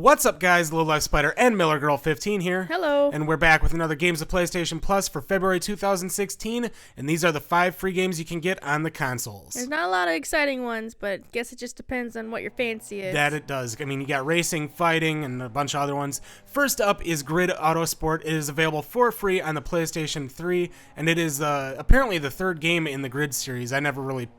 What's up, guys? Low Life Spider and Miller Girl 15 here. Hello. And we're back with another Games of PlayStation Plus for February 2016, and these are the 5 free games you can get on the consoles. There's not a lot of exciting ones, but I guess it just depends on what your fancy is. That it does. I mean, you got racing, fighting, and a bunch of other ones. First up is Grid Autosport. It is available for free on the PlayStation 3, and it is apparently the third game in the Grid series. I never really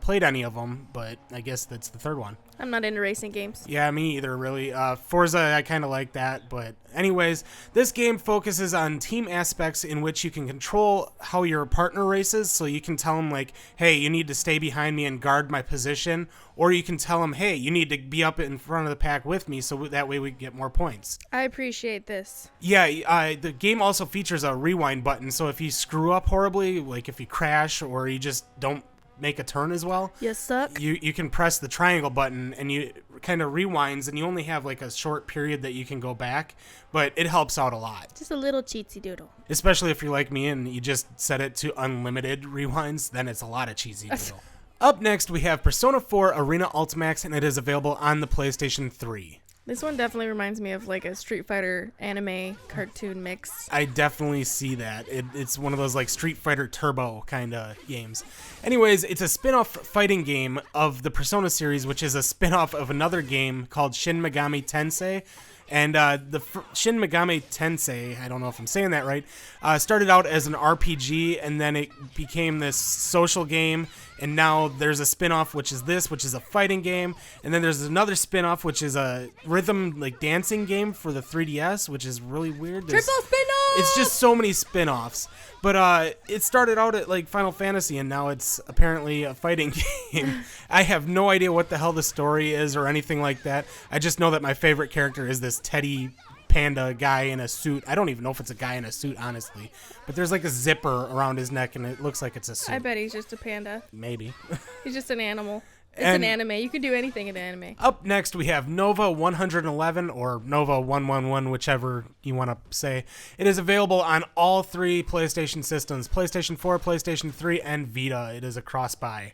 played any of them, but I guess that's the third one. I'm not into racing games. Yeah, me either, really. Forza, I kind of like that, but anyways, this game focuses on team aspects in which you can control how your partner races, so you can tell them, like, hey, you need to stay behind me and guard my position, or you can tell them, hey, you need to be up in front of the pack with me, so that way we get more points. I appreciate this. Yeah, the game also features a rewind button, so if you screw up horribly, like if you crash or you just don't make a turn as well, you suck. You can press the triangle button and you kind of rewinds, and you only have like a short period that you can go back, but it helps out a lot. Just a little cheatsy doodle. Especially if you're like me and you just set it to unlimited rewinds, then it's a lot of cheesy doodle. Up next, we have Persona 4 Arena Ultimax, and it is available on the PlayStation 3. This one definitely reminds me of like a Street Fighter anime cartoon mix. I definitely see that. It's one of those like Street Fighter Turbo kind of games. Anyways, it's a spin-off fighting game of the Persona series, which is a spin-off of another game called Shin Megami Tensei. And the Shin Megami Tensei, I don't know if I'm saying that right, started out as an RPG, and then it became this social game, and now there's a spin-off, which is a fighting game, and then there's another spin-off, which is a rhythm, like, dancing game for the 3DS, which is really weird. Triple spin-off! It's just so many spin-offs. But it started out at, like, Final Fantasy, and now it's apparently a fighting game. I have no idea what the hell the story is or anything like that. I just know that my favorite character is this teddy panda guy in a suit. I don't even know if it's a guy in a suit, honestly. But there's, like, a zipper around his neck, and it looks like it's a suit. I bet he's just a panda. Maybe. He's just an animal. It's an anime. You can do anything in anime. Up next, we have Nova 111, or Nova 111, whichever you want to say. It is available on all 3 PlayStation systems, PlayStation 4, PlayStation 3, and Vita. It is a cross-buy.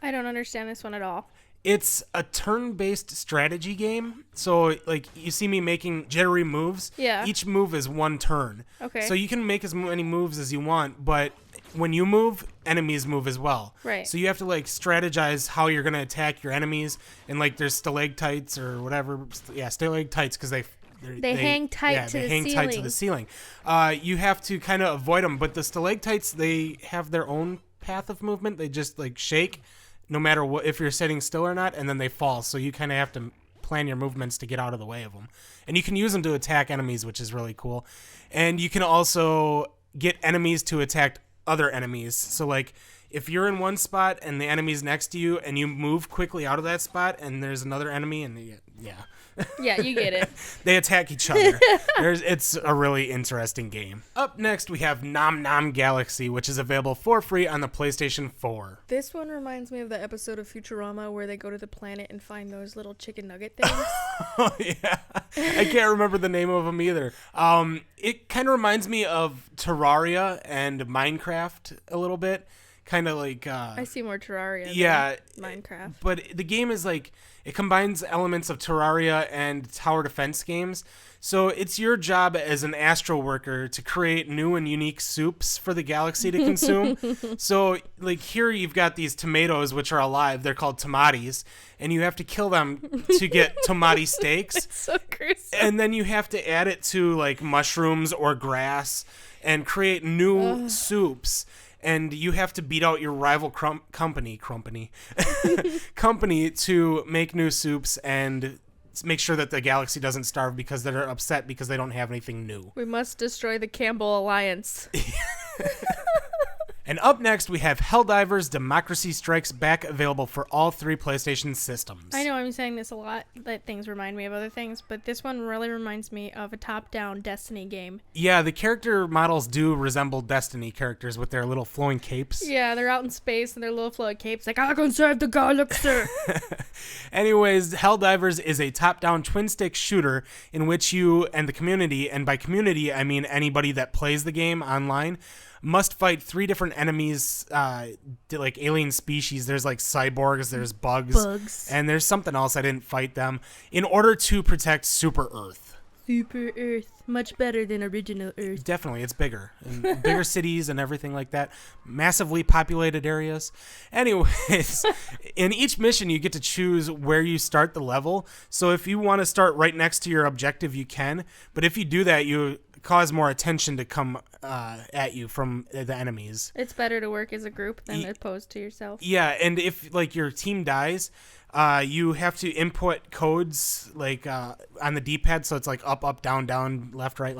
I don't understand this one at all. It's a turn-based strategy game. So, like, you see me making jittery moves. Yeah. Each move is one turn. Okay. So you can make as many moves as you want, but when you move, enemies move as well. Right. So you have to, like, strategize how you're going to attack your enemies. And, like, there's stalactites or whatever. Yeah, stalactites, because they hang tight to the ceiling. tight to the ceiling. You have to kind of avoid them. But the stalactites, they have their own path of movement. They just, like, shake no matter what, if you're sitting still or not, and then they fall. So you kind of have to plan your movements to get out of the way of them. And you can use them to attack enemies, which is really cool. And you can also get enemies to attack other enemies. So, like, if you're in one spot and the enemy's next to you and you move quickly out of that spot and there's another enemy, and yeah. Yeah, you get it. They attack each other. It's a really interesting game. Up next, we have NomNom Galaxy, which is available for free on the PlayStation 4. This one reminds me of the episode of Futurama where they go to the planet and find those little chicken nugget things. Oh, yeah. I can't remember the name of them either. It kind of reminds me of Terraria and Minecraft a little bit. Kind of like... I see more Terraria than Minecraft. But the game is like... It combines elements of Terraria and tower defense games. So it's your job as an astro worker to create new and unique soups for the galaxy to consume. So, like, here you've got these tomatoes, which are alive. They're called tomates. And you have to kill them to get tomate steaks. It's so gruesome. And then you have to add it to, like, mushrooms or grass and create new soups. And you have to beat out your rival company to make new soups and make sure that the galaxy doesn't starve because they're upset because they don't have anything new. We must destroy the Campbell Alliance. And up next, we have Helldivers Democracy Strikes Back, available for all 3 PlayStation systems. I know I'm saying this a lot, that things remind me of other things, but this one really reminds me of a top-down Destiny game. Yeah, the character models do resemble Destiny characters with their little flowing capes. Yeah, they're out in space and their little flowing capes, like, I can save the galaxy! Anyways, Helldivers is a top-down twin-stick shooter in which you and the community, and by community I mean anybody that plays the game online, must fight 3 different enemies, like alien species. There's like cyborgs, there's bugs, and there's something else. I didn't fight them in order to protect Super Earth. Super Earth, much better than original Earth. Definitely, it's bigger. And bigger cities and everything like that. Massively populated areas. Anyways, in each mission, you get to choose where you start the level. So if you want to start right next to your objective, you can. But if you do that, you cause more attention to come at you from the enemies. It's better to work as a group than opposed to yourself. Yeah, and if like your team dies, you have to input codes like on the D-pad, so it's like up, down, down, left, right,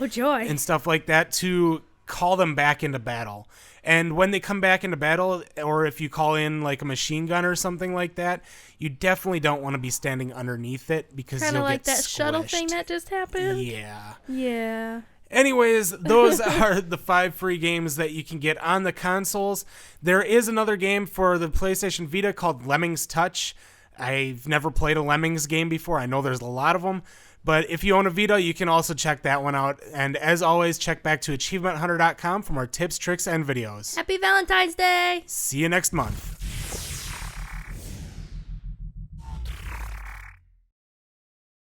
Oh joy! and stuff like that to call them back into battle. And when they come back into battle, or if you call in like a machine gun or something like that, you definitely don't want to be standing underneath it because Kind of you'll like get that shuttle squished. thing that just happened. Yeah. Yeah. Anyways, those are the 5 free games that you can get on the consoles. There is another game for the PlayStation Vita called Lemmings Touch. I've never played a Lemmings game before. I know there's a lot of them. But if you own a Vita, you can also check that one out. And as always, check back to achievementhunter.com for more tips, tricks, and videos. Happy Valentine's Day! See you next month.